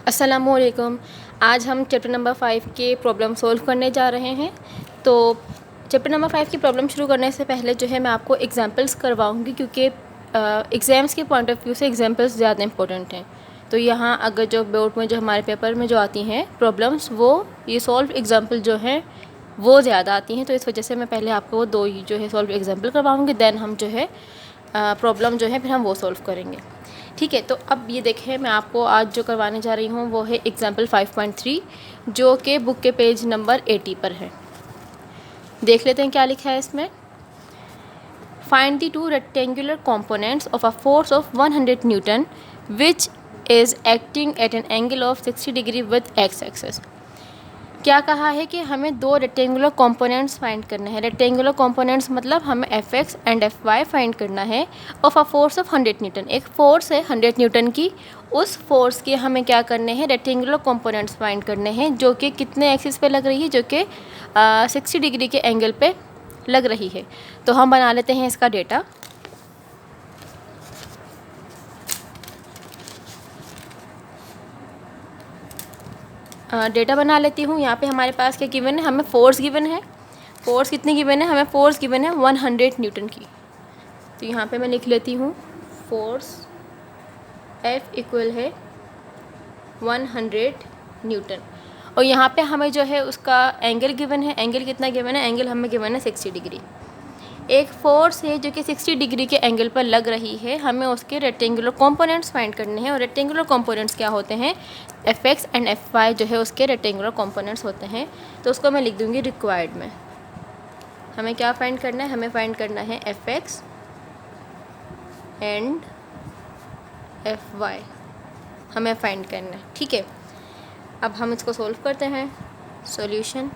अस्सलामुअलैकुम। आज हम चैप्टर नंबर 5 के प्रॉब्लम सॉल्व करने जा रहे हैं। तो चैप्टर नंबर 5 की प्रॉब्लम शुरू करने से पहले जो है मैं आपको एग्जांपल्स करवाऊंगी, क्योंकि एग्ज़ाम्स के पॉइंट ऑफ व्यू से एग्जांपल्स ज़्यादा इंपॉर्टेंट हैं। तो यहाँ अगर जो बोर्ड में जो हमारे पेपर में जो आती हैं प्रॉब्लम्स, वो ये सॉल्व एग्जाम्पल जो हैं वो ज़्यादा आती हैं। तो इस वजह से मैं पहले आपको वो दो ही जो है सॉल्व एग्जाम्पल करवाऊँगी, दैन हम जो है प्रॉब्लम जो है फिर हम वो सॉल्व करेंगे। ठीक है, तो अब ये देखें, मैं आपको आज जो करवाने जा रही हूँ वो है एग्जाम्पल 5.3, जो कि बुक के पेज नंबर 80 पर है। देख लेते हैं क्या लिखा है इसमें। Find the two rectangular components of a force of 100 newton which is acting at an angle of 60 degree with x axis. क्या कहा है कि हमें दो रेक्टेंगुलर कंपोनेंट्स फाइंड करना है। रेक्टेंगुलर कंपोनेंट्स मतलब हमें F x and F y find करना है of a force of 100 newton. एक फोर्स है 100 न्यूटन की, उस फोर्स के हमें क्या करने हैं, रेक्टेंगुलर कंपोनेंट्स फाइंड करने हैं, जो कि कितने एक्सिस पे लग रही है, जो कि 60 डिग्री के एंगल पे लग रही है। तो हम बना लेते हैं इसका डेटा। डेटा बना लेती हूँ। यहाँ पे हमारे पास क्या गिवन है, हमें फोर्स गिवन है। फोर्स कितनी गिवन है, हमें फोर्स गिवन है 100 न्यूटन की। तो यहाँ पे मैं लिख लेती हूँ फोर्स F इक्वल है 100 न्यूटन। और यहाँ पे हमें जो है उसका एंगल गिवन है। एंगल कितना गिवन है, एंगल हमें गिवन है 60 डिग्री। एक फोर्स है जो कि 60 डिग्री के एंगल पर लग रही है, हमें उसके रेक्टेंगुलर कंपोनेंट्स फाइंड करने हैं। और रेक्टेंगुलर कंपोनेंट्स क्या होते हैं, F x and F y जो है उसके रेक्टेंगुलर कंपोनेंट्स होते हैं। तो उसको मैं लिख दूंगी रिक्वायर्ड में। हमें क्या फाइंड करना है, हमें फाइंड करना है F x and F y हमें फाइंड करना है। ठीक है, अब हम इसको सोल्व करते हैं। सॉल्यूशन,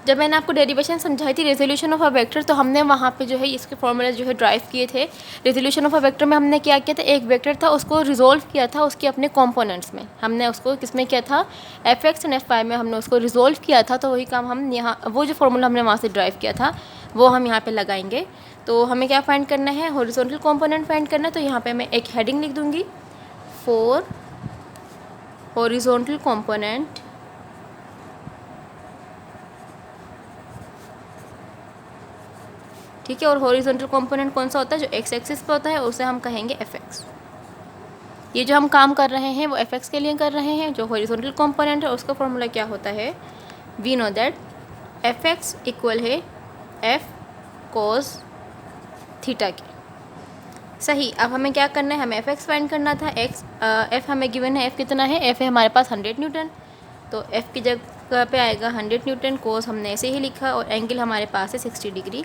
जब मैंने आपको डेरिवेशन समझाई थी रेजोल्यूशन ऑफ अ वेक्टर, तो हमने वहाँ पे जो है इसके फॉर्मूला जो है ड्राइव किए थे। रेजोल्यूशन ऑफ अ वेक्टर में हमने क्या किया था, एक वेक्टर था उसको रिजोल्व किया था उसके अपने कंपोनेंट्स में। हमने उसको किस में किया था, F x and F y में हमने उसको रिजोल्व किया था। तो वही काम हम यहाँ, वो जो फॉर्मूला हमने वहाँ से ड्राइव किया था वो हम यहाँ पर लगाएंगे। तो हमें क्या फाइंड करना है, हॉरिजॉन्टल कॉम्पोनेंट फाइंड करना है। तो यहाँ पर मैं एक हेडिंग लिख दूँगी, फॉर हॉरिजॉन्टल कॉम्पोनेंट ठीक है। और हॉरिजॉन्टल कंपोनेंट कौन सा होता है, जो एक्स एक्सिस पे होता है, उसे हम कहेंगे एफ एक्स। ये जो हम काम कर रहे हैं वो एफ एक्स के लिए कर रहे हैं। जो हॉरिजॉन्टल कंपोनेंट है उसका फॉर्मूला क्या होता है, we know that F x equal है एफ कोस थीटा के। सही। अब हमें क्या करना है, हमें एफ एक्स फाइंड करना था। एफ हमें गिवन है, एफ कितना है, एफ है हमारे पास 100 न्यूटन। तो एफ की जगह पे आएगा 100 न्यूटन। कोस हमने ऐसे ही लिखा और एंगल हमारे पास है 60 डिग्री,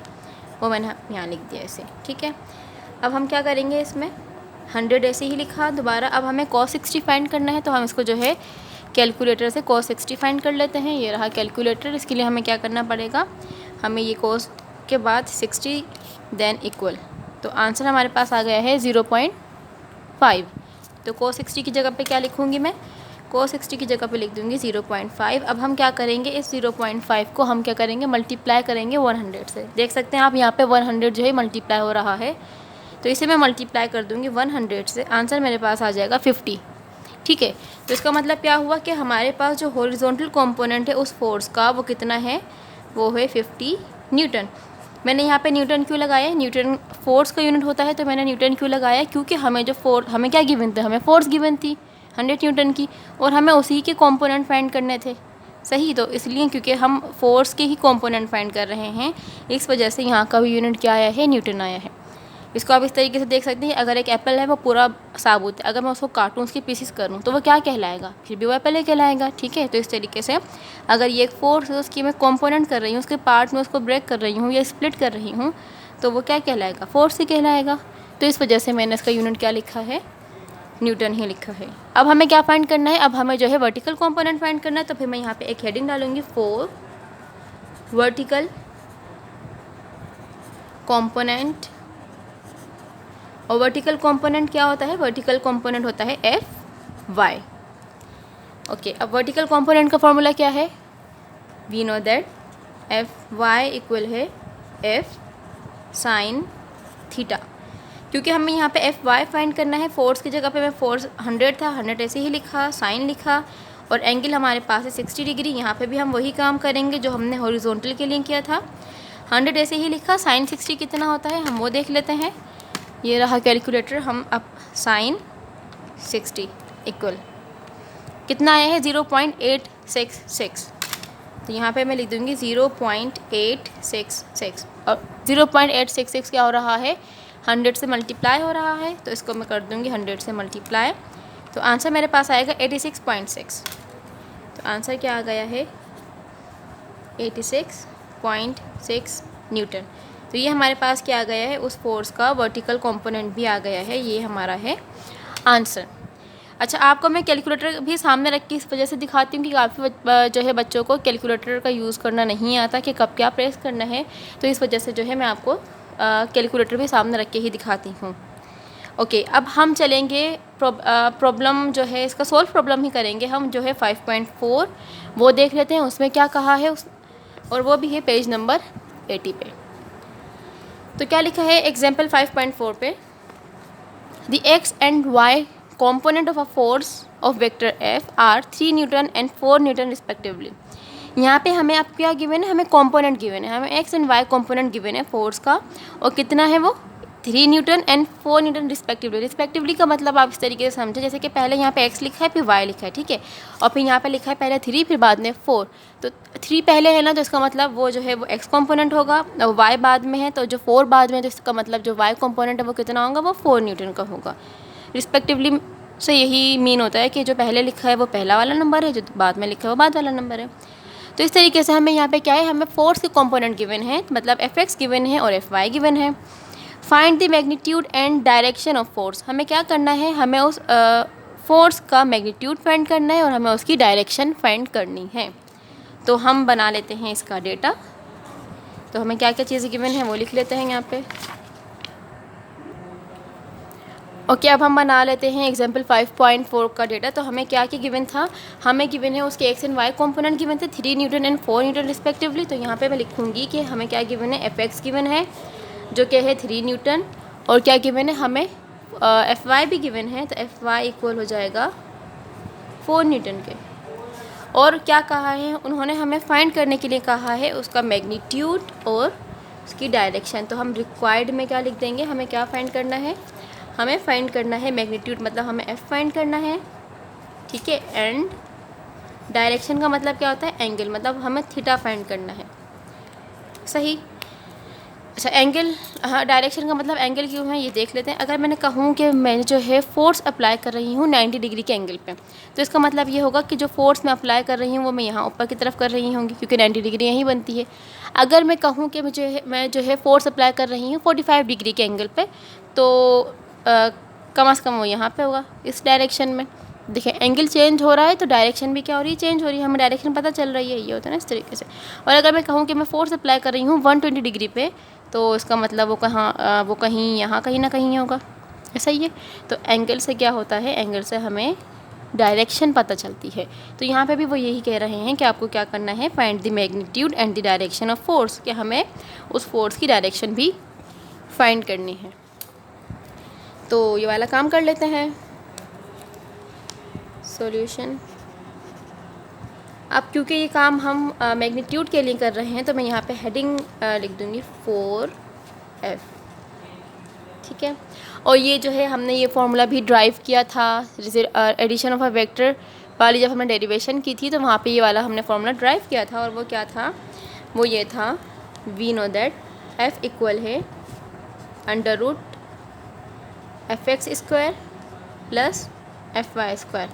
वो मैंने यहाँ लिख दिया ऐसे। ठीक है, अब हम क्या करेंगे, इसमें 100 ऐसे ही लिखा दोबारा। अब हमें cos 60 फाइंड करना है, तो हम इसको जो है कैलकुलेटर से cos 60 फाइंड कर लेते हैं। ये रहा कैलकुलेटर। इसके लिए हमें क्या करना पड़ेगा, हमें ये cos के बाद 60 देन इक्वल, तो आंसर हमारे पास आ गया है 0.5। तो cos 60 की जगह पे क्या लिखूँगी मैं, cos 60 की जगह पे लिख दूँगी 0.5। अब हम क्या करेंगे, इस 0.5 को हम क्या करेंगे, मल्टीप्लाई करेंगे 100 से। देख सकते हैं आप यहाँ पे 100 जो है मल्टीप्लाई हो रहा है, तो इसे मैं मल्टीप्लाई कर दूँगी 100 से। आंसर मेरे पास आ जाएगा 50। ठीक है, तो इसका मतलब क्या हुआ कि हमारे पास जो हॉरिजॉन्टल कंपोनेंट है उस फोर्स का वो कितना है, वो है 50 न्यूटन। मैंने यहाँ पे न्यूटन क्यों लगाया है, न्यूटन फोर्स का यूनिट होता है, तो मैंने न्यूटन क्यों लगाया, क्योंकि हमें जो हमें क्या गिवन थे, हमें फोर्स गिवन थी 100 न्यूटन की, और हमें उसी के कंपोनेंट फाइंड करने थे। सही, तो इसलिए क्योंकि हम फोर्स के ही कंपोनेंट फाइंड कर रहे हैं, इस वजह से यहाँ का भी यूनिट क्या आया है, न्यूटन आया है। इसको आप इस तरीके से देख सकते हैं, अगर एक एप्पल है वो पूरा साबुत है, अगर मैं उसको काटूँ, उसके पीसेस करूँ, तो वो क्या कहलाएगा, फिर भी वो एप्पल ही कहलाएगा। ठीक है, तो इस तरीके से अगर ये एक फोर्स है उसकी मैं कंपोनेंट कर रही हूँ, उसके पार्ट में उसको ब्रेक कर रही हूँ या स्प्लिट कर रही हूँ, तो वो क्या कहलाएगा, फोर्स ही कहलाएगा। तो इस वजह से मैंने इसका यूनिट क्या लिखा है, न्यूटन ही लिखा है। अब हमें क्या फाइंड करना है, अब हमें जो है वर्टिकल कंपोनेंट फाइंड करना है। तो फिर मैं यहाँ पे एक हेडिंग डालूंगी, फॉर वर्टिकल कंपोनेंट। और वर्टिकल कंपोनेंट क्या होता है, वर्टिकल कंपोनेंट होता है एफ वाई। ओके, अब वर्टिकल कंपोनेंट का फॉर्मूला क्या है, we know that F y equal है एफ साइन थीटा। क्योंकि हमें यहाँ पे एफ वाई फाइंड करना है, फोर्स की जगह पे मैं फोर्स 100 था, 100 ऐसे ही लिखा, साइन लिखा, और एंगल हमारे पास है 60 डिग्री। यहाँ पे भी हम वही काम करेंगे जो हमने हॉरिजॉन्टल के लिए किया था, 100 ऐसे ही लिखा। साइन 60 कितना होता है हम वो देख लेते हैं। ये रहा कैलकुलेटर, हम अब साइन 60 इक्वल कितना आया है 0.866। तो यहाँ पे मैं लिख दूँगी 0.866, और 0.866 क्या हो रहा है 100 से मल्टीप्लाई हो रहा है, तो इसको मैं कर दूँगी 100 से मल्टीप्लाई। तो आंसर मेरे पास आएगा 86.6। तो आंसर क्या आ गया है 86.6 न्यूटन। तो ये हमारे पास क्या आ गया है, उस फोर्स का वर्टिकल कंपोनेंट भी आ गया है, ये हमारा है आंसर। अच्छा, आपको मैं कैलकुलेटर भी सामने रख के इस वजह से दिखाती हूँ कि काफ़ी जो है बच्चों को कैलकुलेटर का यूज़ करना नहीं आता कि कब क्या प्रेस करना है, तो इस वजह से जो है मैं आपको कैलकुलेटर भी सामने रख के ही दिखाती हूँ। ओके, अब हम चलेंगे प्रॉब्लम जो है इसका सोल्व प्रॉब्लम ही करेंगे हम, जो है 5.4 वो देख लेते हैं उसमें क्या कहा है और वो भी है पेज नंबर 80 पे। तो क्या लिखा है एग्जाम्पल 5.4 पे, the x and y component of a force of vector f are 3 Newton and 4 Newton respectively। यहाँ पे हमें अब क्या गिवन है, हमें कंपोनेंट गिवन है, हमें x and y component given है फोर्स का, और कितना है वो 3 newton and 4 newton respectively. Respectively का मतलब आप इस तरीके से समझें, जैसे कि पहले यहाँ पे एक्स लिखा है फिर वाई लिखा है, ठीक है, और फिर यहाँ पे लिखा है पहले 3 फिर बाद में 4, तो 3 पहले है ना, तो इसका मतलब वो जो है वो एक्स कंपोनेंट होगा, और वाई बाद में है तो जो 4 बाद में, तो इसका मतलब जो वाई कंपोनेंट है वो कितना होगा, वो 4 न्यूटन का होगा। रिस्पेक्टिवली से यही मीन होता है कि जो पहले लिखा है वो पहला वाला नंबर है, जो बाद में लिखा है वो बाद वाला नंबर है। तो इस तरीके से हमें यहाँ पे क्या है, हमें फोर्स के कंपोनेंट गिवन है, मतलब एफ एक्स गिवन है और एफ वाई गिवन है। Find the magnitude and direction of force, हमें क्या करना है, हमें उस फोर्स का मैग्नीट्यूड फाइंड करना है और हमें उसकी डायरेक्शन फाइंड करनी है। तो हम बना लेते हैं इसका डेटा। तो हमें क्या क्या चीज़ें गिवन है वो लिख लेते हैं यहाँ पे। ओके, अब हम बना लेते हैं एग्जाम्पल 5.4 का डेटा। तो हमें क्या क्या गिवन था, हमें गिवन है उसके x and y component given थे 3 न्यूटन एंड 4 न्यूटन रिस्पेक्टिवली। तो यहाँ पे मैं लिखूँगी कि हमें क्या गिवन है, एफ एक्स गिवन है जो क्या है 3 न्यूटन, और क्या गिवन है हमें एफ वाई भी गिवन है, तो एफ वाई इक्वल हो जाएगा 4 न्यूटन के। और क्या कहा है उन्होंने, हमें फाइंड करने के लिए कहा है उसका मैग्नीट्यूड और उसकी डायरेक्शन। तो हम रिक्वायर्ड में क्या लिख देंगे, हमें क्या फाइंड करना है, हमें फाइंड करना है मैग्नीट्यूड, मतलब हमें एफ फाइंड करना है, ठीक है, एंड डायरेक्शन का मतलब क्या होता है एंगल, मतलब हमें थीटा फाइंड करना है, सही। अच्छा, एंगल, हाँ, डायरेक्शन का मतलब एंगल क्यों है ये देख लेते हैं। अगर मैंने कहूँ कि मैं जो है फोर्स अप्लाई कर रही हूँ 90 डिग्री के एंगल पे, तो इसका मतलब ये होगा कि जो फोर्स मैं अप्लाई कर रही हूँ वो मैं यहाँ ऊपर की तरफ कर रही होंगी, क्योंकि 90 डिग्री यहीं बनती है। अगर मैं कहूँ कि मैं जो है फोर्स अप्लाई कर रही हूँ 45 डिग्री के एंगल पे, तो कम से कम वो यहाँ पे होगा इस डायरेक्शन में। देखिए एंगल चेंज हो रहा है तो डायरेक्शन भी क्या हो रही है, चेंज हो रही है, हमें डायरेक्शन पता चल रही है, ये होता है ना इस तरीके से। और अगर मैं कहूँ कि मैं फोर्स अप्लाई कर रही हूँ 120 डिग्री पे, तो इसका मतलब वो कहीं यहाँ कहीं ना कहीं होगा, ऐसा ही है। तो एंगल से क्या होता है, एंगल से हमें डायरेक्शन पता चलती है। तो यहाँ पे भी वो यही कह रहे हैं कि आपको क्या करना है, find the magnitude and the direction of force, कि हमें उस फोर्स की डायरेक्शन भी फाइंड करनी है। तो ये वाला काम कर लेते हैं, सॉल्यूशन। अब क्योंकि ये काम हम मैग्नीट्यूड के लिए कर रहे हैं, तो मैं यहाँ पे हेडिंग लिख दूँगी 4F, ठीक है। और ये जो है हमने ये फॉर्मूला भी ड्राइव किया था एडिशन ऑफ अ वेक्टर वाली, जब हमने डेरिवेशन की थी तो वहाँ पे ये वाला हमने फॉर्मूला ड्राइव किया था, और वो क्या था, वो ये था, we know that F equal है under root F X square plus F Y square,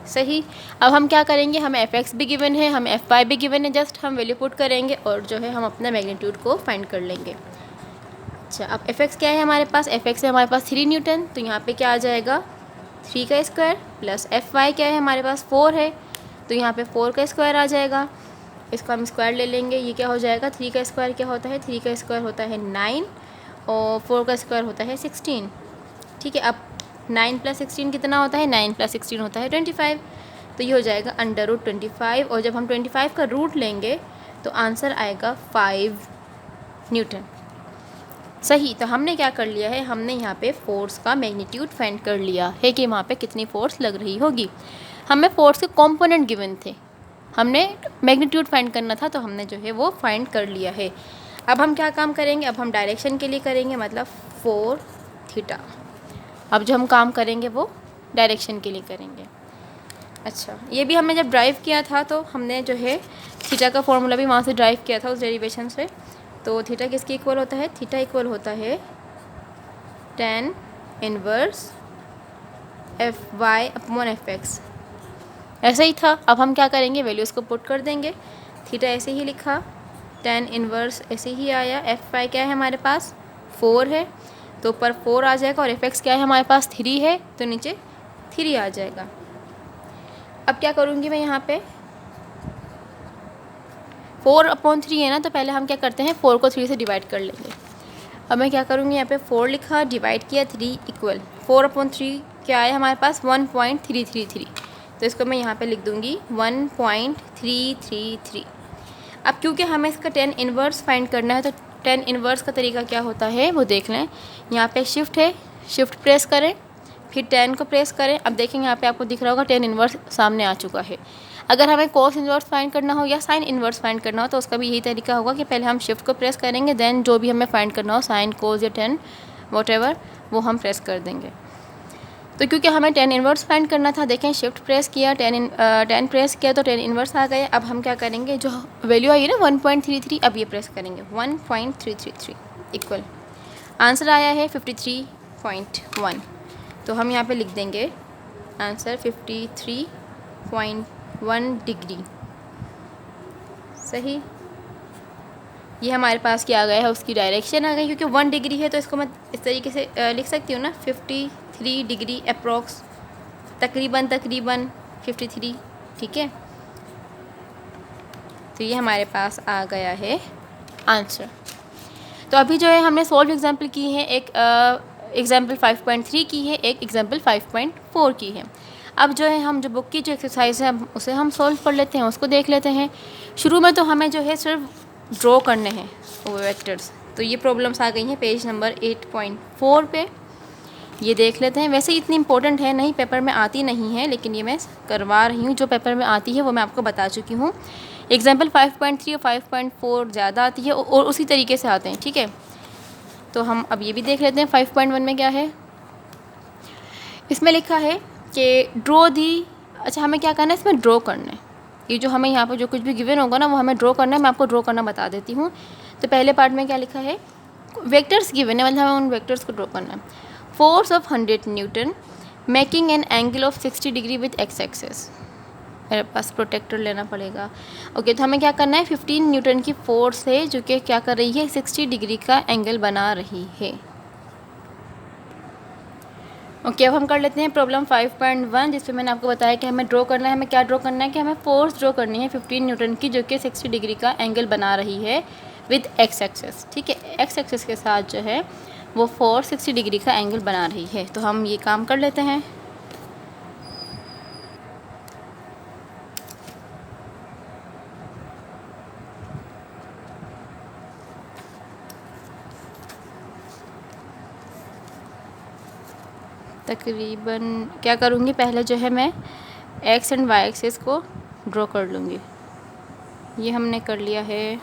सही। अब हम क्या करेंगे, हमें एफ एक्स भी गिवन है, हमें एफ वाई भी गिवन है, जस्ट हम वैल्यू पुट करेंगे और जो है हम अपना मैग्नीट्यूड को फाइंड कर लेंगे। अच्छा, अब एफ एक्स क्या है हमारे पास, एफ एक्स है हमारे पास 3 न्यूटन, तो यहाँ पे क्या आ जाएगा 3 का स्क्वायर, प्लस एफ वाई क्या है हमारे पास 4 है, तो यहाँ पे 4 का स्क्वायर आ जाएगा, इसको हम स्क्वायर ले लेंगे, ये क्या हो जाएगा, 3 का स्क्वायर क्या होता है, 3 का स्क्वायर होता है 9 और 4 का स्क्वायर होता है 16, ठीक है। अब 9 + 16 कितना होता है, 9 + 16 होता है 25, तो ये हो जाएगा अंडर रूट 25, और जब हम 25 का रूट लेंगे तो आंसर आएगा 5 न्यूटन। सही। तो हमने क्या कर लिया है, हमने यहाँ पे फोर्स का मैग्नीट्यूड फाइंड कर लिया है कि वहाँ पे कितनी फोर्स लग रही होगी। हमें फोर्स के कंपोनेंट गिवन थे, हमने मैग्नीट्यूड फाइंड करना था, तो हमने जो है वो फाइंड कर लिया है। अब हम क्या काम करेंगे, अब हम डायरेक्शन के लिए करेंगे, मतलब 4 थीटा। अब जो हम काम करेंगे वो डायरेक्शन के लिए करेंगे। अच्छा, ये भी हमने जब ड्राइव किया था तो हमने जो है थीटा का फॉर्मूला भी वहाँ से ड्राइव किया था उस डेरिवेशन से। तो थीटा किसके इक्वल होता है, थीटा इक्वल होता है tan इनवर्स Fy/Fx। ऐसा ही था। अब हम क्या करेंगे, वैल्यूज़ को पुट कर देंगे। थीटा ऐसे ही लिखा, tan इनवर्स ऐसे ही आया, Fy क्या है हमारे पास 4 है, तो ऊपर 4 आ जाएगा, और Fx क्या है हमारे पास 3 है, तो नीचे 3 आ जाएगा। अब क्या करूँगी मैं यहाँ पे, 4/3 है ना, तो पहले हम क्या करते हैं 4 को 3 से डिवाइड कर लेंगे। अब मैं क्या करूँगी, यहाँ पे 4 लिखा, डिवाइड किया, 3 इक्वल 4/3 क्या आया हमारे पास 1.333। तो इसको मैं यहाँ पे लिख दूँगी 1.333। अब क्योंकि हमें इसका tan इनवर्स फाइंड करना है, तो tan इनवर्स का तरीका क्या होता है वो देख लें। यहाँ पे शिफ्ट है, शिफ्ट प्रेस करें, फिर tan को प्रेस करें। अब देखेंगे यहाँ पे आपको दिख रहा होगा tan इनवर्स सामने आ चुका है। अगर हमें cos इनवर्स फाइंड करना हो या sin इनवर्स फाइंड करना हो, तो उसका भी यही तरीका होगा कि पहले हम शिफ्ट को प्रेस करेंगे, देन जो भी हमें फाइंड करना हो sin, cos या tan वॉटेवर वो हम प्रेस कर देंगे। तो क्योंकि हमें tan इनवर्स फाइंड करना था, देखें शिफ्ट प्रेस किया, tan प्रेस किया तो tan इनवर्स आ गया। अब हम क्या करेंगे, जो वैल्यू आई है ना 1.33, अब ये प्रेस करेंगे 1.333 इक्वल आंसर आया है 53.1। तो हम यहाँ पे लिख देंगे आंसर 53.1 डिग्री। सही। ये हमारे पास क्या आ गया है, उसकी डायरेक्शन आ गई, क्योंकि 1 डिग्री है तो इसको मैं इस तरीके से लिख सकती हूँ ना, 53 डिग्री अप्रॉक्स, तकरीबन 53, ठीक है। तो ये हमारे पास आ गया है आंसर। तो अभी जो है हमने सॉल्व एग्जाम्पल की है, एक एग्जाम्पल 5.3 की है, एक एग्जाम्पल 5.4 की है। अब जो है हम जो बुक की जो एक्सरसाइज है उसे हम सॉल्व कर लेते हैं, उसको देख लेते हैं। शुरू में तो हमें जो है सिर्फ ड्रॉ करने हैं वो वेक्टर्स। तो ये प्रॉब्लम्स आ गई हैं पेज नंबर 8.4 पे, ये देख लेते हैं। वैसे इतनी इंपॉर्टेंट है नहीं, पेपर में आती नहीं है, लेकिन ये मैं करवा रही हूँ। जो पेपर में आती है वो मैं आपको बता चुकी हूँ। एग्जाम्पल 5.3 और 5.4 ज़्यादा आती है और उसी तरीके से आते हैं, ठीक है। तो हम अब ये भी देख लेते हैं 5.1 में क्या है। इसमें लिखा है कि ड्रॉ दी, अच्छा हमें क्या करना है, इसमें ड्रॉ करना है। ये जो हमें यहाँ पर जो कुछ भी गिवन होगा ना वो हमें ड्रॉ करना है। मैं आपको ड्रॉ करना बता देती हूँ। तो पहले पार्ट में क्या लिखा है, वेक्टर्स गिवन है, मतलब हमें उन वेक्टर्स को ड्रॉ करना है। Force of 100 newton making an angle of 60 degree with x axis. मेरे पास प्रोटेक्टर लेना पड़ेगा। ओके, तो हमें क्या करना है, 15 न्यूटन की फोर्स है जो कि क्या कर रही है, 60 डिग्री का एंगल बना रही है। ओके, अब हम कर लेते हैं प्रॉब्लम 5.1, जिसमें मैंने आपको बताया कि हमें ड्रॉ करना है। हमें क्या ड्रॉ करना है कि हमें फोर्स ड्रॉ करनी है 15 न्यूटन की, जो कि 60 डिग्री का एंगल बना रही है विद एक्स एक्सेस, ठीक है। एक्स एक्सेस के साथ जो है वो फोर्स 60 डिग्री का एंगल बना रही है। तो हम ये काम कर लेते हैं। तकरीबन क्या करूँगी, पहले जो है मैं एक्स एंड वाई एक्सेस को ड्रॉ कर लूँगी। ये हमने कर लिया है,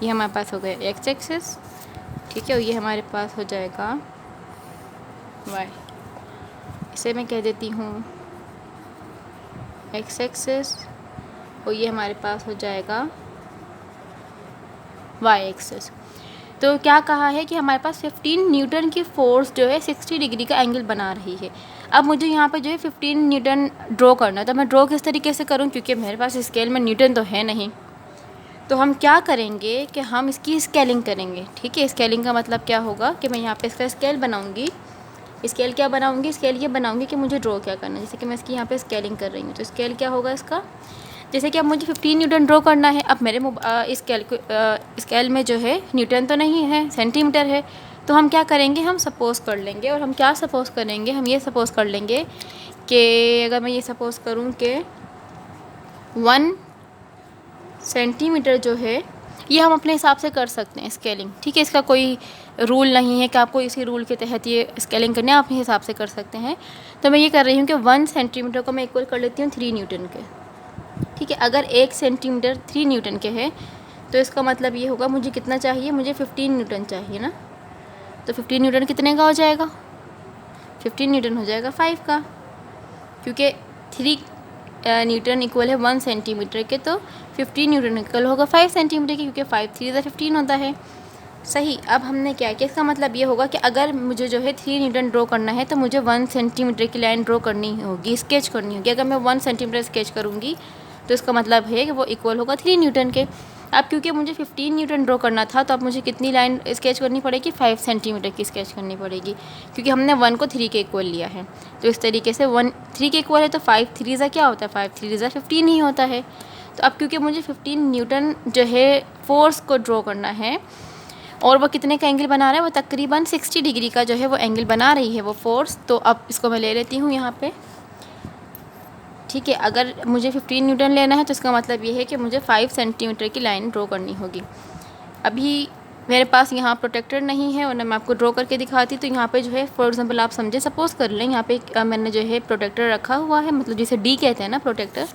ये हमारे पास हो गया एक्स एक्सेस, ठीक है, और ये हमारे पास हो जाएगा वाई। इसे मैं कह देती हूँ एक्स एक्सेस, और ये हमारे पास हो जाएगा वाई एक्सेस। तो क्या कहा है कि हमारे पास 15 न्यूटन की फोर्स जो है 60 डिग्री का एंगल बना रही है। अब मुझे यहाँ पे जो है 15 न्यूटन ड्रॉ करना है। तो मैं ड्रॉ किस तरीके से करूँ, क्योंकि मेरे पास स्केल में न्यूटन तो है नहीं। तो हम क्या करेंगे कि हम इसकी स्केलिंग करेंगे, ठीक है। स्केलिंग का मतलब क्या होगा कि मैं यहाँ पे इसका स्केल बनाऊँगी। स्केल क्या बनाऊँगी, स्केल ये बनाऊँगी कि मुझे ड्रॉ क्या करना है। जैसे कि मैं इसकी यहाँ पे स्केलिंग कर रही हूँ, तो स्केल क्या होगा इसका, जैसे कि अब मुझे 15 न्यूटन ड्रॉ करना है। अब मेरे स्केल में जो है न्यूटन तो नहीं है, सेंटीमीटर है। तो हम क्या करेंगे, हम सपोज़ कर लेंगे। और हम क्या सपोज़ करेंगे, हम ये सपोज़ कर लेंगे कि अगर मैं ये सपोज़ करूँ कि 1 सेंटीमीटर जो है, ये हम अपने हिसाब से कर सकते हैं स्केलिंग, ठीक है। इसका कोई रूल नहीं है कि आपको इसी रूल के तहत ये स्केलिंग करनी है, आप अपने हिसाब से कर सकते हैं। तो मैं ये कर रही हूँ कि 1 सेंटीमीटर को मैं इक्वल कर लेती हूँ 3 न्यूटन के। ठीक है, अगर 1 सेंटीमीटर 3 न्यूटन के है तो इसका मतलब ये होगा मुझे कितना चाहिए, मुझे 15 न्यूटन चाहिए ना। तो 15 न्यूटन कितने का हो जाएगा, 15 न्यूटन हो जाएगा 5 का, क्योंकि 3 न्यूटन इक्वल है 1 सेंटीमीटर के, तो 15 न्यूटन इक्वल होगा 5 सेंटीमीटर के, क्योंकि 5 3 15 होता है। सही। अब हमने क्या किया, इसका मतलब ये होगा कि अगर मुझे जो है 3 न्यूटन ड्रॉ करना है तो मुझे 1 सेंटीमीटर की लाइन ड्रॉ करनी होगी, स्केच करनी होगी। अगर मैं 1 सेंटीमीटर स्केच करूँगी तो इसका मतलब है कि वो इक्वल होगा 3 न्यूटन के। अब क्योंकि मुझे 15 न्यूटन ड्रॉ करना था तो अब मुझे कितनी लाइन स्केच करनी पड़ेगी, 5 सेंटीमीटर की स्केच करनी पड़ेगी, क्योंकि हमने 1 को 3 के इक्वल लिया है। तो इस तरीके से 1 3 के इक्वल है तो 5 3 ज़ा क्या होता है, 5 3 ज़ा 15 ही होता है। तो अब क्योंकि मुझे 15 न्यूटन जो है फोर्स को ड्रॉ करना है और वो कितने का एंगल बना रहा है, वो तकरीबन 60 डिग्री का जो है वो एंगल बना रही है वो फोर्स। तो अब इसको मैं ले लेती हूँ यहाँ पे। ठीक है, अगर मुझे 15 न्यूटन लेना है तो इसका मतलब ये है कि मुझे 5 सेंटीमीटर की लाइन ड्रॉ करनी होगी। अभी मेरे पास यहाँ प्रोटेक्टर नहीं है और मैं आपको ड्रॉ करके दिखाती, तो यहाँ पे जो है फॉर एग्जांपल आप समझे, सपोज़ कर लें यहाँ पे मैंने जो है प्रोटेक्टर रखा हुआ है, मतलब जिसे डी कहते हैं ना प्रोटेक्टर,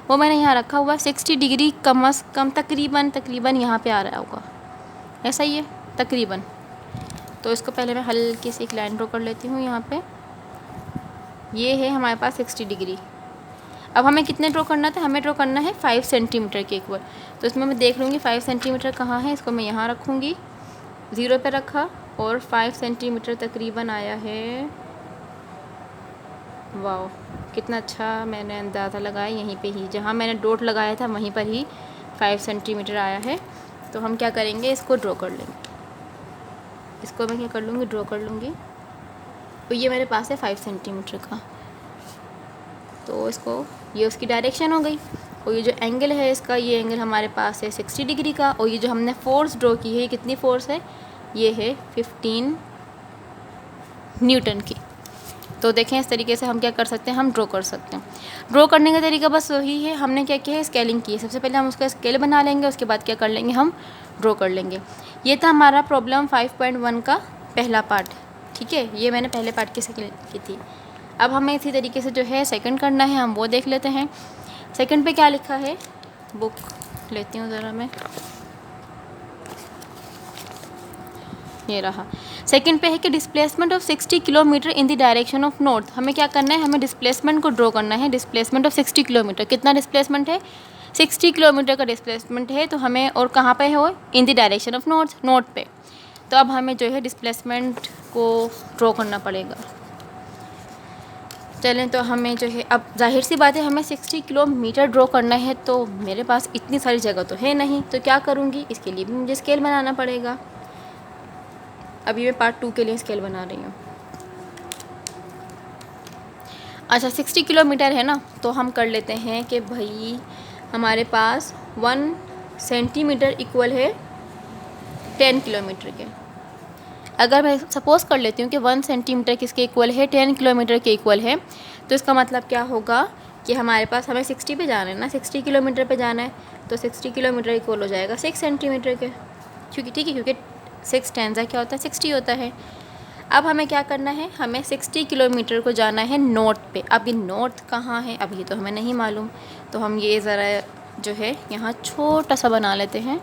वो मैंने यहाँ रखा हुआ है। 60 डिग्री कम अज़ कम तकरीबन यहाँ पर आ रहा होगा, ऐसा ही है तकरीबन। तो इसको पहले मैं हल्की सी एक लाइन ड्रॉ कर लेती हूँ यहाँ पे। ये है हमारे पास 60 डिग्री। अब हमें कितने ड्रॉ करना था, हमें ड्रॉ करना है 5 सेंटीमीटर के इक्वल। तो इसमें मैं देख लूँगी 5 सेंटीमीटर कहाँ है, इसको मैं यहाँ रखूँगी, 0 पे रखा और 5 सेंटीमीटर तकरीबन आया है। वाह, कितना अच्छा मैंने अंदाज़ा लगाया, यहीं पे ही जहाँ मैंने डॉट लगाया था वहीं पर ही 5 सेंटीमीटर आया है। तो हम क्या करेंगे, इसको ड्रॉ कर लेंगे। इसको मैं क्या कर लूँगी, ड्रॉ कर लूँगी। तो ये मेरे पास है 5 सेंटीमीटर का, तो इसको, ये उसकी डायरेक्शन हो गई। और ये जो एंगल है इसका, ये एंगल हमारे पास है 60 डिग्री का। और ये जो हमने फोर्स ड्रॉ की है, ये कितनी फोर्स है, ये है 15 न्यूटन की। तो देखें इस तरीके से हम क्या कर सकते हैं, हम ड्रॉ कर सकते हैं। ड्रॉ करने का तरीका बस वही है, हमने क्या किया है, स्केलिंग की है। सबसे पहले हम उसका स्केल बना लेंगे, उसके बाद क्या कर लेंगे, हम ड्रॉ कर लेंगे। ये था हमारा प्रॉब्लम 5.1 का पहला पार्ट। ठीक है, ये मैंने पहले पार्ट की स्केल की थी। अब हमें इसी तरीके से जो है सेकंड करना है, हम वो देख लेते हैं। सेकंड पे क्या लिखा है, बुक लेती हूँ ज़रा मैं, ये रहा। सेकंड पे है कि displacement of 60 kilometre in the direction of north. हमें क्या करना है, हमें डिस्प्लेसमेंट को ड्रॉ करना है। डिस्प्लेसमेंट ऑफ 60 किलोमीटर, कितना डिस्प्लेसमेंट है, 60 किलोमीटर का डिस्प्लेसमेंट है। तो हमें, और कहाँ पे है वो, in the direction of north, north पे। तो अब हमें जो है डिस्प्लेसमेंट को ड्रॉ करना पड़ेगा। चलें, तो हमें जो है, अब जाहिर सी बात है हमें 60 किलोमीटर ड्रॉ करना है, तो मेरे पास इतनी सारी जगह तो है नहीं। तो क्या करूँगी, इसके लिए भी मुझे स्केल बनाना पड़ेगा। अभी मैं पार्ट 2 के लिए स्केल बना रही हूँ। अच्छा, 60 किलोमीटर है ना, तो हम कर लेते हैं कि भाई हमारे पास 1 सेंटीमीटर इक्वल है 10 किलोमीटर के। अगर मैं सपोज़ कर लेती हूँ कि 1 सेंटीमीटर किसके इक्वल है, 10 किलोमीटर के इक्वल है, तो इसका मतलब क्या होगा कि हमारे पास, हमें 60 पे जाना है ना, 60 किलोमीटर पे जाना है, तो 60 किलोमीटर इक्वल हो जाएगा 6 सेंटीमीटर के, क्योंकि ठीक है, क्योंकि 6 10 क्या होता है, 60 होता है। अब हमें क्या करना है, हमें 60 किलोमीटर को जाना है नॉर्थ पे। अब ये नॉर्थ कहाँ है, अब ये तो हमें नहीं मालूम, तो हम ये ज़रा जो है यहाँ छोटा सा बना लेते हैं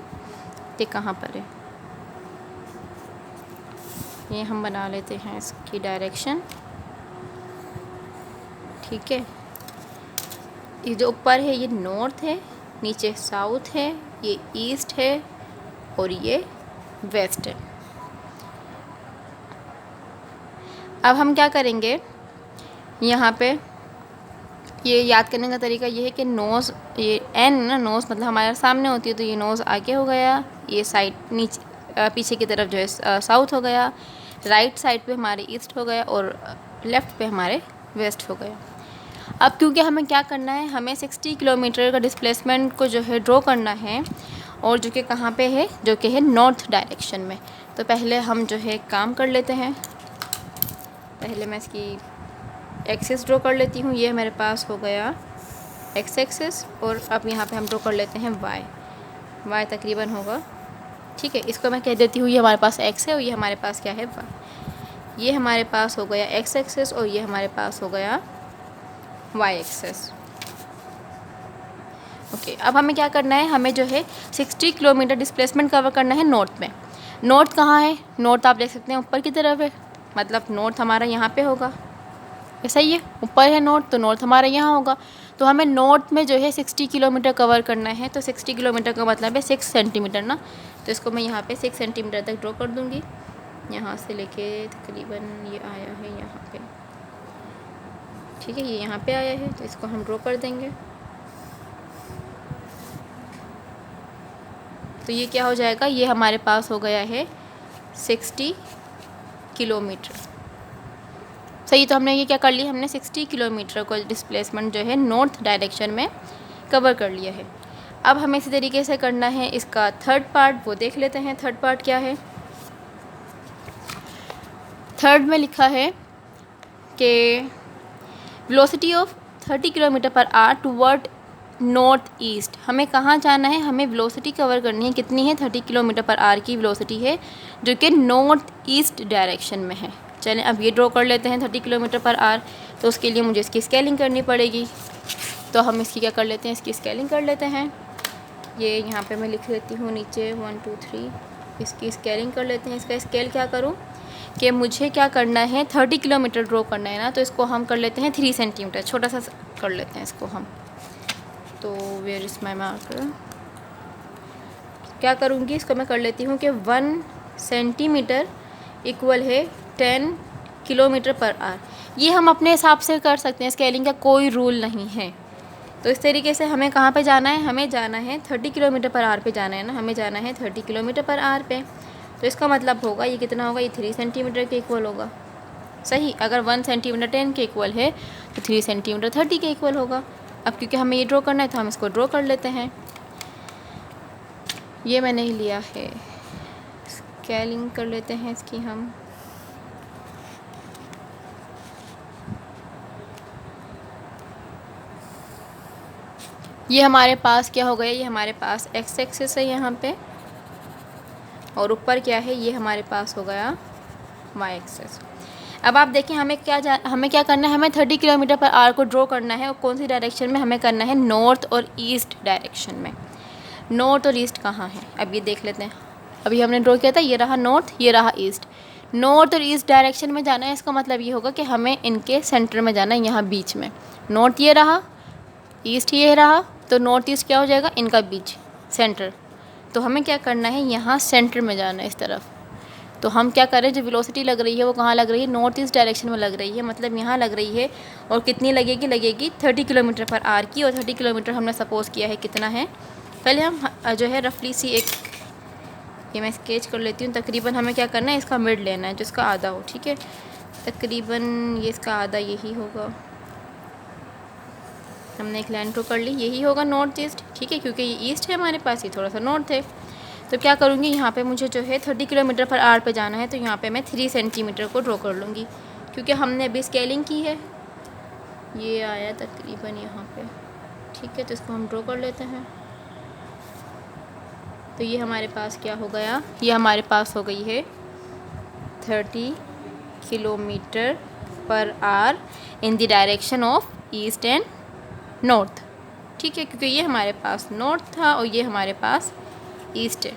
कि कहाँ पर है। ये हम बना लेते हैं इसकी डायरेक्शन। ठीक है, ये जो ऊपर है ये नॉर्थ है, नीचे साउथ है, ये ईस्ट है और ये वेस्ट है। अब हम क्या करेंगे, यहाँ पे ये याद करने का तरीका ये है कि नोज़, ये एन ना, नोज़ मतलब हमारे सामने होती है, तो ये नोज़ आगे हो गया, ये साइड नीचे पीछे की तरफ जो है साउथ हो गया, राइट साइड पे हमारे ईस्ट हो गया और लेफ़्ट पे हमारे वेस्ट हो गया। अब क्योंकि हमें क्या करना है, हमें 60 किलोमीटर का डिस्प्लेसमेंट को जो है ड्रॉ करना है, और जो कि कहाँ पे है, जो कि है नॉर्थ डायरेक्शन में। तो पहले हम जो है काम कर लेते हैं। पहले मैं इसकी एक्सिस ड्रॉ कर लेती हूँ। ये मेरे पास हो गया एक्स एक्सिस, और अब यहाँ पे हम ड्रॉ कर लेते हैं वाई। वाई तकरीबन होगा ठीक है, इसको मैं कह देती हूँ ये हमारे पास x है और ये हमारे पास क्या है y। ये हमारे पास हो गया x एक्सेस और ये हमारे पास हो गया y एक्सेस। ओके, अब हमें क्या करना है, हमें जो है 60 किलोमीटर डिस्प्लेसमेंट कवर करना है नॉर्थ में। नॉर्थ कहाँ है, नॉर्थ आप देख सकते हैं ऊपर की तरफ है, मतलब नॉर्थ हमारा यहाँ पे होगा, ऐसा ही है, ऊपर है नॉर्थ तो नॉर्थ हमारा यहाँ होगा। तो हमें नॉर्थ में जो है 60 किलोमीटर कवर करना है, तो 60 किलोमीटर का मतलब है 6 सेंटीमीटर ना, तो इसको मैं यहाँ पे 6 सेंटीमीटर तक ड्रॉ कर दूँगी। यहाँ से लेके तकरीबन ये आया है यहाँ पे, ठीक है, ये यहाँ पे आया है, तो इसको हम ड्रॉ कर देंगे। तो ये क्या हो जाएगा, ये हमारे पास हो गया है 60 किलोमीटर। सही, तो हमने ये क्या कर लिया, हमने 60 किलोमीटर को डिस्प्लेसमेंट जो है नॉर्थ डायरेक्शन में कवर कर लिया है। अब हमें इसी तरीके से करना है इसका थर्ड पार्ट, वो देख लेते हैं। थर्ड पार्ट क्या है, थर्ड में लिखा है कि velocity of 30 kilometre per hour toward north east. हमें कहाँ जाना है, हमें वेलोसिटी कवर करनी है, कितनी है, 30 किलोमीटर पर आवर की वेलोसिटी है जो कि नॉर्थ ईस्ट डायरेक्शन में है। चलें अब ये ड्रॉ कर लेते हैं 30 किलोमीटर पर आवर, तो उसके लिए मुझे इसकी स्केलिंग करनी पड़ेगी। तो हम इसकी क्या कर लेते हैं, इसकी स्केलिंग कर लेते हैं। ये यहाँ पे मैं लिख लेती हूँ नीचे 1 2 3, इसकी स्केलिंग कर लेते हैं। इसका स्केल क्या करूँ कि मुझे क्या करना है, 30 किलोमीटर ड्रॉ करना है ना, तो इसको हम कर लेते हैं 3 सेंटीमीटर, छोटा सा कर लेते हैं इसको हम। तो वेयर इज़ माई मार्कर, क्या करूँगी, इसको मैं कर लेती हूँ कि 1 सेंटीमीटर इक्वल है 10 किलोमीटर पर आवर। ये हम अपने हिसाब से कर सकते हैं, स्केलिंग का कोई रूल नहीं है। तो इस तरीके से हमें कहाँ पे जाना है, हमें जाना है 30 किलोमीटर पर आवर पे जाना है ना, हमें जाना है 30 किलोमीटर पर आवर पे। तो इसका मतलब होगा ये कितना होगा, ये 3 सेंटीमीटर के इक्वल होगा। सही, अगर 1 सेंटीमीटर 10 के इक्वल है तो 3 सेंटीमीटर 30 के इक्वल होगा। अब क्योंकि हमें ये ड्रॉ करना है तो हम इसको ड्रॉ कर लेते हैं। ये मैंने ही लिया है, स्केलिंग कर लेते हैं इसकी हम। ये हमारे पास क्या हो गया, ये हमारे पास एक्स एक्सिस है यहाँ पे, और ऊपर क्या है, ये हमारे पास हो गया वाई एक्सिस। अब आप देखें हमें क्या करना है, हमें 30 किलोमीटर पर आवर को ड्रॉ करना है, और कौन सी डायरेक्शन में, हमें करना है नॉर्थ और ईस्ट डायरेक्शन में। नॉर्थ और ईस्ट कहाँ है, अब ये देख लेते हैं। अभी हमने ड्रॉ किया था, ये रहा नॉर्थ, ये रहा ईस्ट। नॉर्थ और ईस्ट डायरेक्शन में जाना है, इसका मतलब ये होगा कि हमें इनके सेंटर में जाना है, यहाँ बीच में। नॉर्थ ये रहा, ईस्ट ये रहा, तो नॉर्थ ईस्ट क्या हो जाएगा, इनका बीच, सेंटर। तो हमें क्या करना है, यहाँ सेंटर में जाना है इस तरफ। तो हम क्या करें, जो वेलोसिटी लग रही है वो कहाँ लग रही है, नॉर्थ ईस्ट डायरेक्शन में लग रही है, मतलब यहाँ लग रही है। और कितनी लगेगी 30 किलोमीटर पर आवर की। और 30 किलोमीटर हमने सपोज़ किया है कितना है, पहले हम जो है रफली सी एक, ये मैं स्केच कर लेती हूँ। तकरीबन हमें क्या करना है, इसका मिड लेना है जो इसका आधा हो, ठीक है। तकरीबन ये इसका आधा यही होगा, हमने एक लाइन ड्रॉ कर ली, यही होगा नॉर्थ ईस्ट, ठीक है, क्योंकि ये ईस्ट है हमारे पास, ये थोड़ा सा नॉर्थ है। तो क्या करूँगी, यहाँ पे मुझे जो है 30 किलोमीटर पर आवर पे जाना है, तो यहाँ पे मैं 3 सेंटीमीटर को ड्रॉ कर लूँगी, क्योंकि हमने अभी स्केलिंग की है। ये आया तकरीबन यहाँ पे, ठीक है, तो इसको हम ड्रॉ कर लेते हैं। तो ये हमारे पास क्या हो गया, ये हमारे पास हो गई है 30 kilometre per hour in the direction of east and north, ठीक है, क्योंकि ये हमारे पास नॉर्थ था और ये हमारे पास ईस्ट है।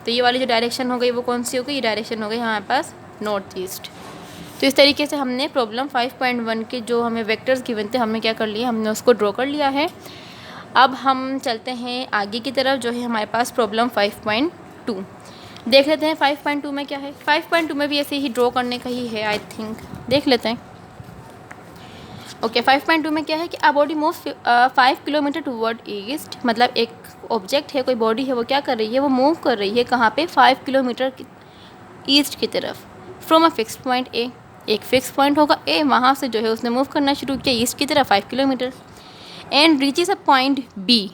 तो ये वाली जो डायरेक्शन हो गई वो कौन सी हो गई, ये डायरेक्शन हो गई हमारे पास नॉर्थ ईस्ट। तो इस तरीके से हमने प्रॉब्लम 5.1 के जो हमें वेक्टर्स गिवन थे, हमने क्या कर लिया, हमने उसको ड्रॉ कर लिया है। अब हम चलते हैं आगे की तरफ, जो है हमारे पास प्रॉब्लम 5.2 देख लेते हैं। 5.2 में क्या है, 5.2 में भी ऐसे ही ड्रॉ करने का ही है आई थिंक, देख लेते हैं। ओके, 5.2 में क्या है कि a body move 5 kilometre toward east, मतलब एक ऑब्जेक्ट है, कोई बॉडी है, वो क्या कर रही है, वो मूव कर रही है कहाँ पे, 5 किलोमीटर ईस्ट की तरफ, from a fix point A. एक फिक्स पॉइंट होगा ए, वहाँ से जो है उसने मूव करना शुरू किया ईस्ट की तरफ 5 kilometre, and reaches a point B.